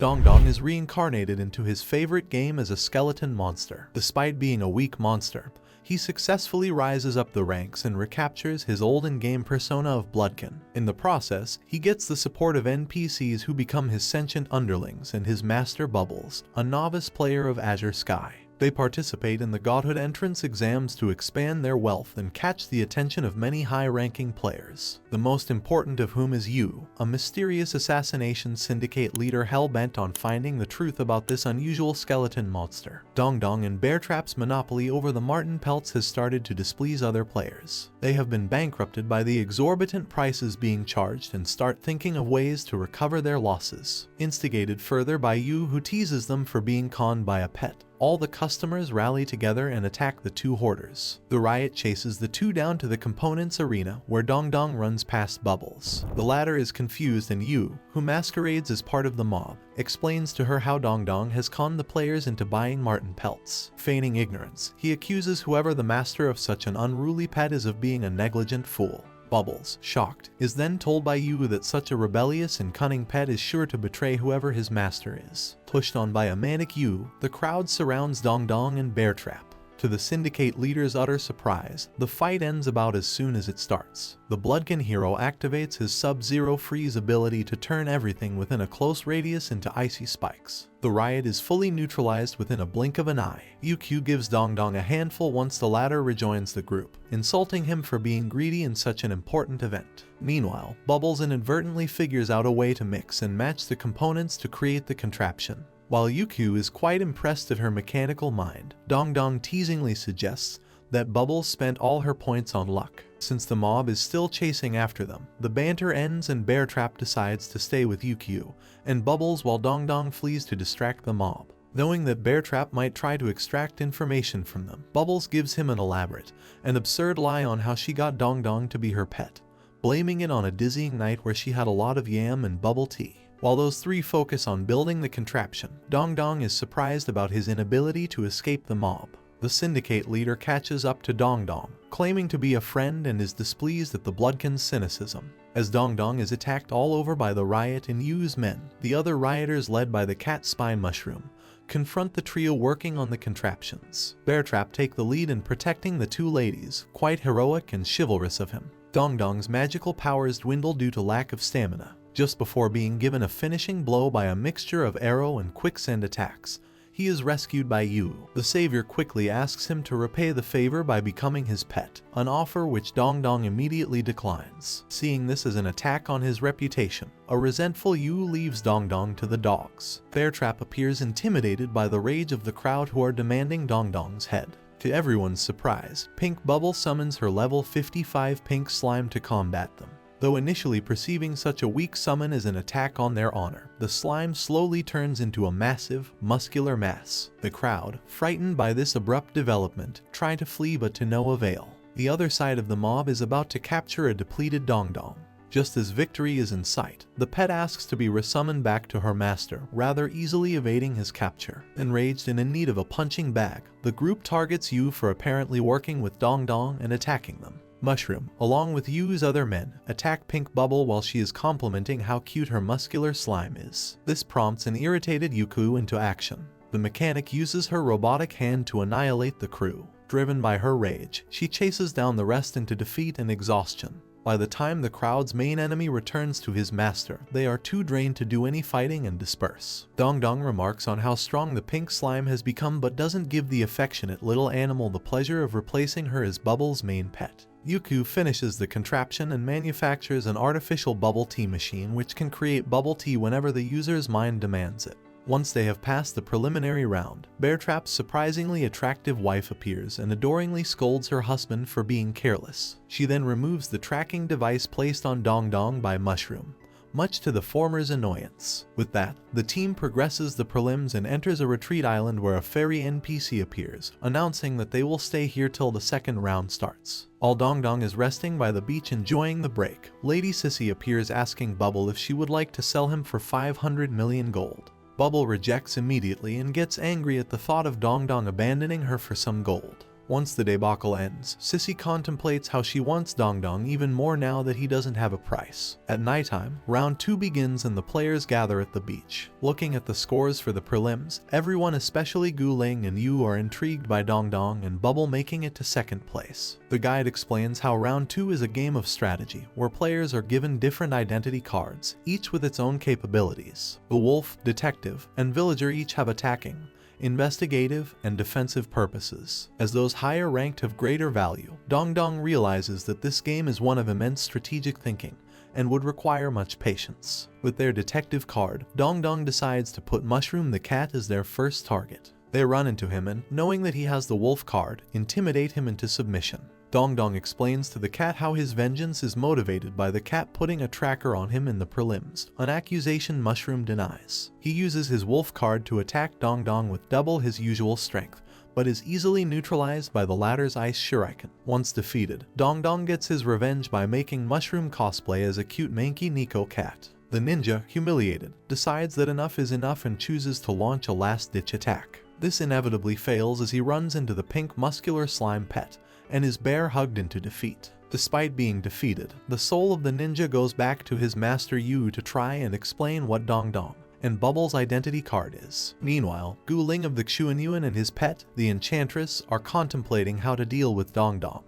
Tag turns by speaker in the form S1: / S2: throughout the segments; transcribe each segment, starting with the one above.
S1: Dongdong is reincarnated into his favorite game as a skeleton monster. Despite being a weak monster, he successfully rises up the ranks and recaptures his old in-game persona of Bloodkin. In the process, he gets the support of NPCs who become his sentient underlings and his master Bubbles, a novice player of Azure Sky. They participate in the godhood entrance exams to expand their wealth and catch the attention of many high-ranking players, the most important of whom is Yu, a mysterious assassination syndicate leader hell-bent on finding the truth about this unusual skeleton monster. Dongdong and Beartrap's monopoly over the Marten pelts has started to displease other players. They have been bankrupted by the exorbitant prices being charged and start thinking of ways to recover their losses. Instigated further by Yu, who teases them for being conned by a pet, all the customers rally together and attack the two hoarders. The riot chases the two down to the components arena, where Dongdong runs past Bubbles. The latter is confused, and Yu, who masquerades as part of the mob, explains to her how Dongdong has conned the players into buying Marten pelts. Feigning ignorance, he accuses whoever the master of such an unruly pet is of being a negligent fool. Bubbles, shocked, is then told by Yu that such a rebellious and cunning pet is sure to betray whoever his master is. Pushed on by a manic Yu, the crowd surrounds Dongdong and Beartrap. To the syndicate leader's utter surprise, the fight ends about as soon as it starts. The Bloodkin hero activates his Sub-Zero Freeze ability to turn everything within a close radius into icy spikes. The riot is fully neutralized within a blink of an eye. UQ gives Dongdong a handful once the latter rejoins the group, insulting him for being greedy in such an important event. Meanwhile, Bubbles inadvertently figures out a way to mix and match the components to create the contraption. While UQ is quite impressed at her mechanical mind, Dongdong teasingly suggests that Bubbles spent all her points on luck. Since the mob is still chasing after them, the banter ends and Beartrap decides to stay with UQ and Bubbles while Dongdong flees to distract the mob. Knowing that Beartrap might try to extract information from them, Bubbles gives him an elaborate and absurd lie on how she got Dongdong to be her pet, blaming it on a dizzying night where she had a lot of yam and bubble tea. While those three focus on building the contraption, Dongdong is surprised about his inability to escape the mob. The syndicate leader catches up to Dongdong, claiming to be a friend, and is displeased at the Bloodkin's cynicism. As Dongdong is attacked all over by the riot and Yu's men, the other rioters led by the cat spy mushroom confront the trio working on the contraptions. Beartrap take the lead in protecting the two ladies, quite heroic and chivalrous of him. Dongdong's magical powers dwindle due to lack of stamina. Just before being given a finishing blow by a mixture of arrow and quicksand attacks, he is rescued by Yu. The savior quickly asks him to repay the favor by becoming his pet, an offer which Dongdong immediately declines. Seeing this as an attack on his reputation, a resentful Yu leaves Dongdong to the dogs. Beartrap appears intimidated by the rage of the crowd who are demanding Dongdong's head. To everyone's surprise, Pink Bubble summons her level 55 pink slime to combat them. Though initially perceiving such a weak summon as an attack on their honor, the slime slowly turns into a massive, muscular mass. The crowd, frightened by this abrupt development, try to flee but to no avail. The other side of the mob is about to capture a depleted Dongdong. Just as victory is in sight, the pet asks to be resummoned back to her master, rather easily evading his capture. Enraged and in need of a punching bag, the group targets Yu for apparently working with Dongdong and attacking them. Mushroom, along with Yu's other men, attack Pink Bubble while she is complimenting how cute her muscular slime is. This prompts an irritated Yuku into action. The mechanic uses her robotic hand to annihilate the crew. Driven by her rage, she chases down the rest into defeat and exhaustion. By the time the crowd's main enemy returns to his master, they are too drained to do any fighting and disperse. Dongdong remarks on how strong the pink slime has become but doesn't give the affectionate little animal the pleasure of replacing her as Bubbles' main pet. Yuku finishes the contraption and manufactures an artificial bubble tea machine which can create bubble tea whenever the user's mind demands it. Once they have passed the preliminary round, Beartrap's surprisingly attractive wife appears and adoringly scolds her husband for being careless. She then removes the tracking device placed on Dongdong by Mushroom, much to the former's annoyance. With that, the team progresses the prelims and enters a retreat island where a fairy NPC appears, announcing that they will stay here till the second round starts. While Dongdong is resting by the beach enjoying the break, Lady Sissy appears asking Bubble if she would like to sell him for 500 million gold. Bubble rejects immediately and gets angry at the thought of Dongdong abandoning her for some gold. Once the debacle ends, Sissy contemplates how she wants Dongdong even more now that he doesn't have a price. At nighttime, round 2 begins and the players gather at the beach. Looking at the scores for the prelims, everyone, especially Gu Ling and Yu, are intrigued by Dongdong and Bubble making it to second place. The guide explains how round 2 is a game of strategy, where players are given different identity cards, each with its own capabilities. The wolf, detective, and villager each have attacking, investigative, and defensive purposes. As those higher ranked have greater value, Dongdong realizes that this game is one of immense strategic thinking and would require much patience. With their detective card, Dongdong decides to put Mushroom the cat as their first target. They run into him and, knowing that he has the wolf card, intimidate him into submission. Dongdong explains to the cat how his vengeance is motivated by the cat putting a tracker on him in the prelims, an accusation Mushroom denies. He uses his wolf card to attack Dongdong with double his usual strength, but is easily neutralized by the latter's ice shuriken. Once defeated, Dongdong gets his revenge by making Mushroom cosplay as a cute manky Nico cat. The ninja, humiliated, decides that enough is enough and chooses to launch a last-ditch attack. This inevitably fails as he runs into the pink muscular slime pet and is bear-hugged into defeat. Despite being defeated, the soul of the ninja goes back to his master Yu to try and explain what Dongdong and Bubble's identity card is. Meanwhile, Gu Ling of the Xuanyuan and his pet, the Enchantress, are contemplating how to deal with Dongdong,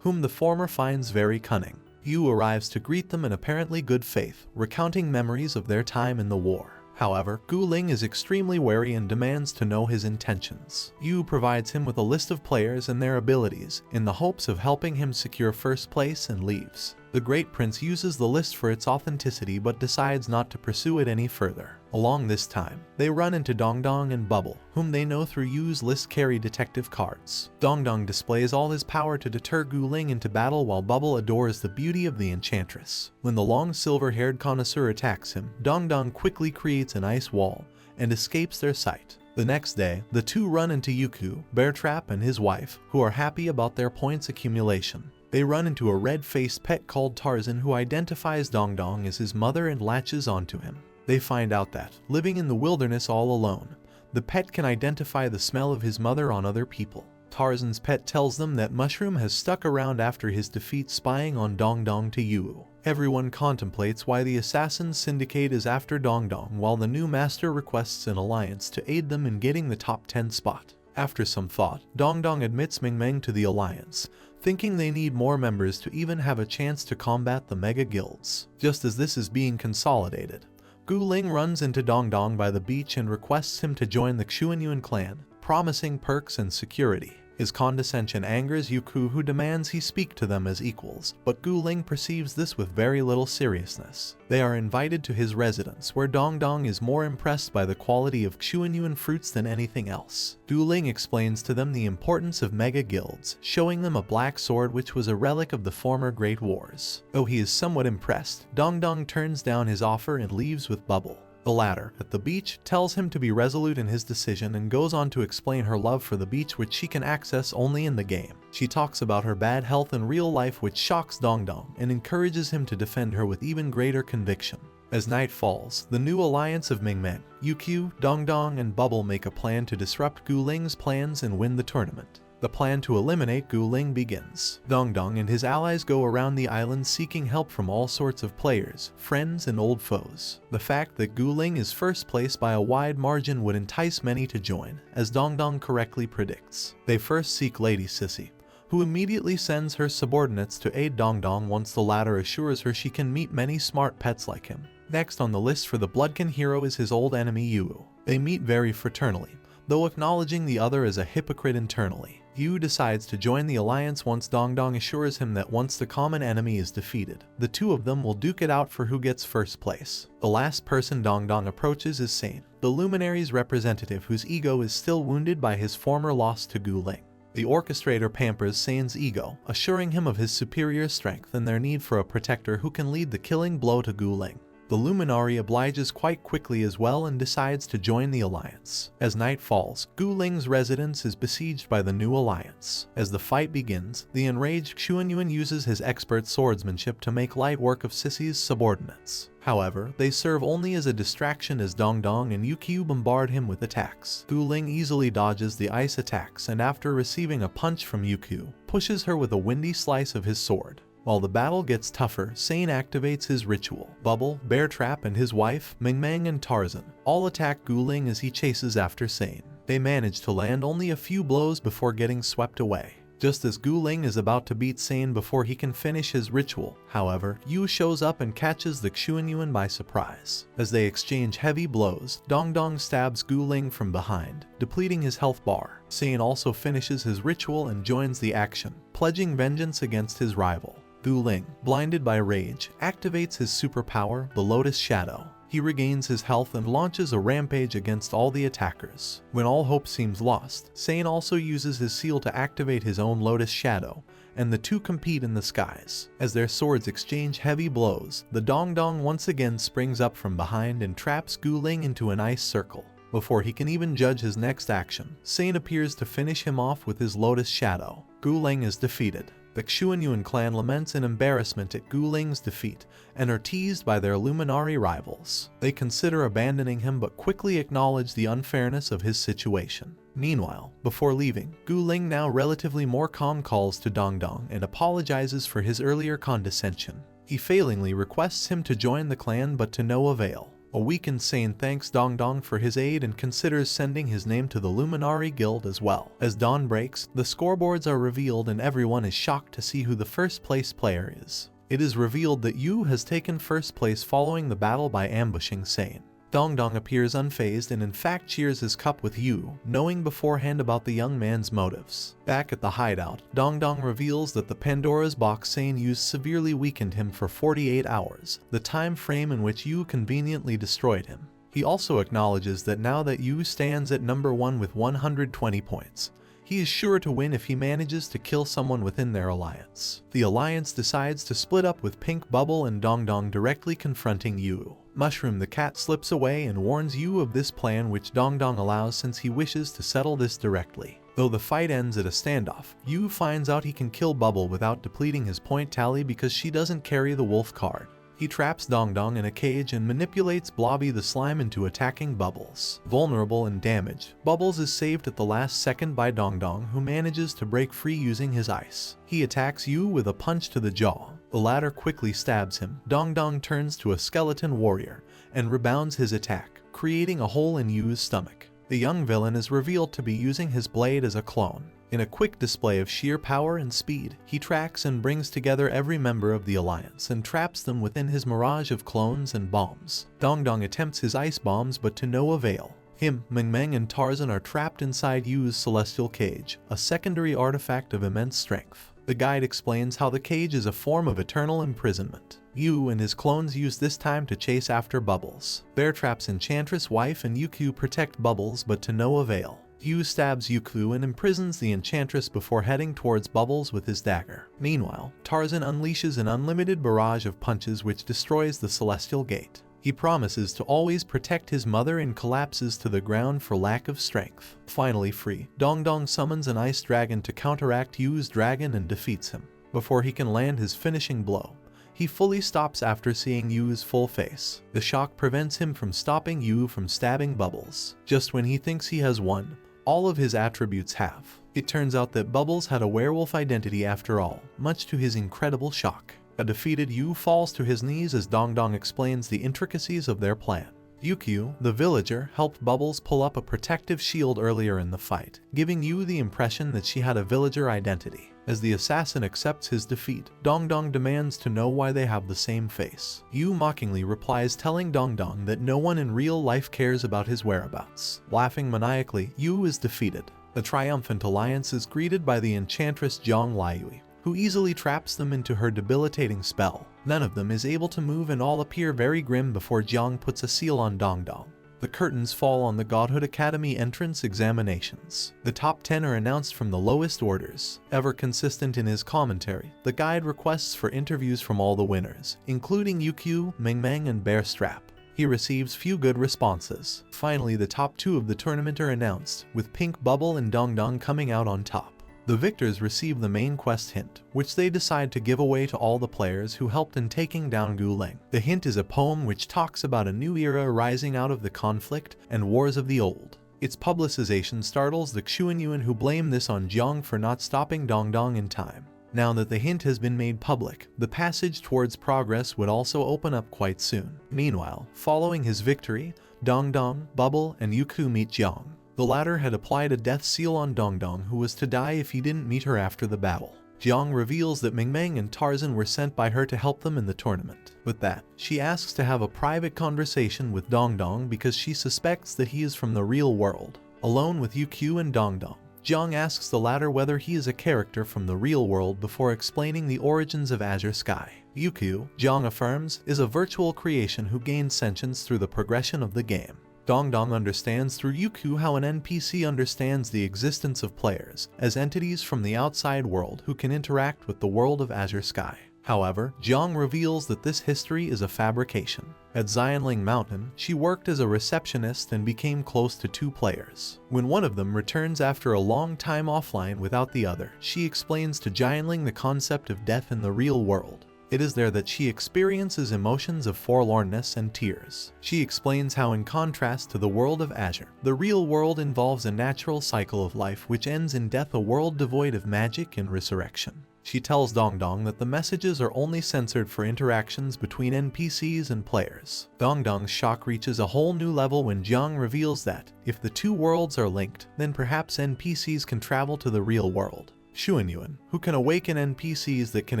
S1: whom the former finds very cunning. Yu arrives to greet them in apparently good faith, recounting memories of their time in the war. However, Gu Ling is extremely wary and demands to know his intentions. Yu provides him with a list of players and their abilities, in the hopes of helping him secure first place, and leaves. The Great Prince uses the list for its authenticity but decides not to pursue it any further. Along this time, they run into Dongdong and Bubble, whom they know through Yu's list carry detective cards. Dongdong displays all his power to deter Gu Ling into battle while Bubble adores the beauty of the Enchantress. When the long silver-haired connoisseur attacks him, Dongdong quickly creates an ice wall and escapes their sight. The next day, the two run into Yuku, Beartrap, and his wife, who are happy about their points accumulation. They run into a red-faced pet called Tarzan who identifies Dongdong as his mother and latches onto him. They find out that, living in the wilderness all alone, the pet can identify the smell of his mother on other people. Tarzan's pet tells them that Mushroom has stuck around after his defeat, spying on Dongdong to Yu. Everyone contemplates why the Assassin's Syndicate is after Dongdong, while the new master requests an alliance to aid them in getting the top 10 spot. After some thought, Dongdong admits Ming to the alliance, thinking they need more members to even have a chance to combat the mega guilds. Just as this is being consolidated, Gu Ling runs into Dongdong by the beach and requests him to join the Xuanyuan clan, promising perks and security. His condescension angers Yuku, who demands he speak to them as equals, but Gu Ling perceives this with very little seriousness. They are invited to his residence, where Dongdong is more impressed by the quality of Xuanyuan fruits than anything else. Gu Ling explains to them the importance of mega guilds, showing them a black sword which was a relic of the former Great Wars. Though he is somewhat impressed, Dongdong turns down his offer and leaves with Bubble. The latter, at the beach, tells him to be resolute in his decision and goes on to explain her love for the beach, which she can access only in the game. She talks about her bad health in real life, which shocks Dongdong and encourages him to defend her with even greater conviction. As night falls, the new alliance of Mingmen, Yukyu, Dongdong, and Bubble make a plan to disrupt Gu Ling's plans and win the tournament. The plan to eliminate Gu Ling begins. Dongdong and his allies go around the island seeking help from all sorts of players, friends, and old foes. The fact that Gu Ling is first place by a wide margin would entice many to join, as Dongdong correctly predicts. They first seek Lady Sissy, who immediately sends her subordinates to aid Dongdong once the latter assures her she can meet many smart pets like him. Next on the list for the Bloodkin hero is his old enemy Yu. They meet very fraternally, though acknowledging the other as a hypocrite internally. Yu decides to join the alliance once Dongdong assures him that once the common enemy is defeated, the two of them will duke it out for who gets first place. The last person Dongdong approaches is Sane, the Luminary's representative whose ego is still wounded by his former loss to Gu Ling. The orchestrator pampers Sane's ego, assuring him of his superior strength and their need for a protector who can lead the killing blow to Gu Ling. The Luminary obliges quite quickly as well and decides to join the alliance. As night falls, Gu Ling's residence is besieged by the new alliance. As the fight begins, the enraged Xuanyuan uses his expert swordsmanship to make light work of Sissy's subordinates. However, they serve only as a distraction as Dongdong and Yukyu bombard him with attacks. Gu Ling easily dodges the ice attacks and after receiving a punch from Yukyu, pushes her with a windy slice of his sword. While the battle gets tougher, Sane activates his ritual. Bubble, Bear Trap, and his wife, Ming and Tarzan, all attack Gu Ling as he chases after Sane. They manage to land only a few blows before getting swept away. Just as Gu Ling is about to beat Sane before he can finish his ritual, however, Yu shows up and catches the Xuanyuan by surprise. As they exchange heavy blows, Dongdong stabs Gu Ling from behind, depleting his health bar. Sane also finishes his ritual and joins the action, pledging vengeance against his rival. Gu Ling, blinded by rage, activates his superpower, the Lotus Shadow. He regains his health and launches a rampage against all the attackers. When all hope seems lost, Sane also uses his seal to activate his own Lotus Shadow, and the two compete in the skies. As their swords exchange heavy blows, the Dongdong once again springs up from behind and traps Gu Ling into an ice circle. Before he can even judge his next action, Sane appears to finish him off with his Lotus Shadow. Gu Ling is defeated. The Xuanyuan clan laments in embarrassment at Gu Ling's defeat and are teased by their Luminary rivals. They consider abandoning him but quickly acknowledge the unfairness of his situation. Meanwhile, before leaving, Gu Ling, now relatively more calm, calls to Dongdong and apologizes for his earlier condescension. He failingly requests him to join the clan but to no avail. A weakened Sane thanks Dongdong for his aid and considers sending his name to the Luminary Guild as well. As dawn breaks, the scoreboards are revealed and everyone is shocked to see who the first place player is. It is revealed that Yu has taken first place following the battle by ambushing Sane. Dongdong appears unfazed and in fact shares his cup with Yu, knowing beforehand about the young man's motives. Back at the hideout, Dongdong reveals that the Pandora's box Sane used severely weakened him for 48 hours, the time frame in which Yu conveniently destroyed him. He also acknowledges that now that Yu stands at number 1 with 120 points, he is sure to win if he manages to kill someone within their alliance. The alliance decides to split up with Pink Bubble and Dongdong directly confronting Yu. Mushroom the cat slips away and warns Yu of this plan, which Dongdong allows since he wishes to settle this directly. Though the fight ends at a standoff, Yu finds out he can kill Bubble without depleting his point tally because she doesn't carry the wolf card. He traps Dongdong in a cage and manipulates Blobby the slime into attacking Bubbles. Vulnerable and damaged, Bubbles is saved at the last second by Dongdong, who manages to break free using his ice. He attacks Yu with a punch to the jaw. The latter quickly stabs him. Dongdong turns to a skeleton warrior and rebounds his attack, creating a hole in Yu's stomach. The young villain is revealed to be using his blade as a clone. In a quick display of sheer power and speed, he tracks and brings together every member of the alliance and traps them within his mirage of clones and bombs. Dongdong attempts his ice bombs but to no avail. Him, Ming and Tarzan are trapped inside Yu's celestial cage, a secondary artifact of immense strength. The guide explains how the cage is a form of eternal imprisonment. Yu and his clones use this time to chase after Bubbles. Bear traps Enchantress wife and Yukyu protect Bubbles but to no avail. Yu stabs Yukyu and imprisons the Enchantress before heading towards Bubbles with his dagger. Meanwhile, Tarzan unleashes an unlimited barrage of punches which destroys the Celestial Gate. He promises to always protect his mother and collapses to the ground for lack of strength. Finally free, Dongdong summons an ice dragon to counteract Yu's dragon and defeats him. Before he can land his finishing blow, he fully stops after seeing Yu's full face. The shock prevents him from stopping Yu from stabbing Bubbles. Just when he thinks he has won, all of his attributes have. It turns out that Bubbles had a werewolf identity after all, much to his incredible shock. A defeated Yu falls to his knees as Dongdong explains the intricacies of their plan. Yukyu, the villager, helped Bubbles pull up a protective shield earlier in the fight, giving Yu the impression that she had a villager identity. As the assassin accepts his defeat, Dongdong demands to know why they have the same face. Yu mockingly replies, telling Dongdong that no one in real life cares about his whereabouts. Laughing maniacally, Yu is defeated. The triumphant alliance is greeted by the Enchantress Zhang Liui, who easily traps them into her debilitating spell. None of them is able to move and all appear very grim before Jiang puts a seal on Dongdong. The curtains fall on the Godhood Academy entrance examinations. The top 10 are announced from the lowest orders. Ever consistent in his commentary, the guide requests for interviews from all the winners, including Yukio, Mengmeng, and Bear Strap. He receives few good responses. Finally, the top 2 of the tournament are announced, with Pink Bubble and Dongdong coming out on top. The victors receive the main quest hint, which they decide to give away to all the players who helped in taking down Guling. The hint is a poem which talks about a new era rising out of the conflict and wars of the old. Its publicization startles the Xuanyuan, who blame this on Jiang for not stopping Dongdong in time. Now that the hint has been made public, the passage towards progress would also open up quite soon. Meanwhile, following his victory, Dongdong, Bubble, and Yuku meet Jiang. The latter had applied a death seal on Dongdong, who was to die if he didn't meet her after the battle. Jiang reveals that Mengmeng and Tarzan were sent by her to help them in the tournament. With that, she asks to have a private conversation with Dongdong because she suspects that he is from the real world. Alone with Yukio and Dongdong, Jiang asks the latter whether he is a character from the real world before explaining the origins of Azure Sky. Yukio, Jiang affirms, is a virtual creation who gains sentience through the progression of the game. Dongdong understands through Yukio how an NPC understands the existence of players as entities from the outside world who can interact with the world of Azure Sky. However, Jiang reveals that this history is a fabrication. At Xianling Mountain, she worked as a receptionist and became close to 2 players. When one of them returns after a long time offline without the other, she explains to Xianling the concept of death in the real world. It is there that she experiences emotions of forlornness and tears. She explains how, in contrast to the world of Azure, the real world involves a natural cycle of life which ends in death, a world devoid of magic and resurrection. She tells Dongdong that the messages are only censored for interactions between NPCs and players. Dongdong's shock reaches a whole new level when Jiang reveals that, if the 2 worlds are linked, then perhaps NPCs can travel to the real world. Xuanyuan, who can awaken NPCs that can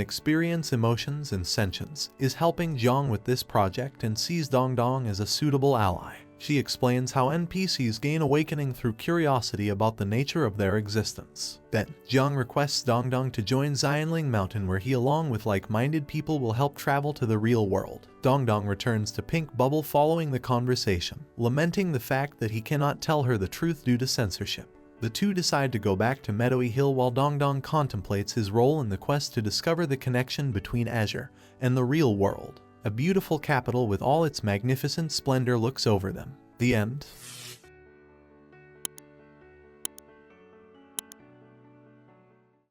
S1: experience emotions and sentience, is helping Jiang with this project and sees Dongdong as a suitable ally. She explains how NPCs gain awakening through curiosity about the nature of their existence. Then, Jiang requests Dongdong to join Xianling Mountain, where he along with like-minded people will help travel to the real world. Dongdong returns to Pink Bubble following the conversation, lamenting the fact that he cannot tell her the truth due to censorship. The 2 decide to go back to Meadowy Hill while Dongdong contemplates his role in the quest to discover the connection between Azure and the real world. A beautiful capital with all its magnificent splendor looks over them. The end.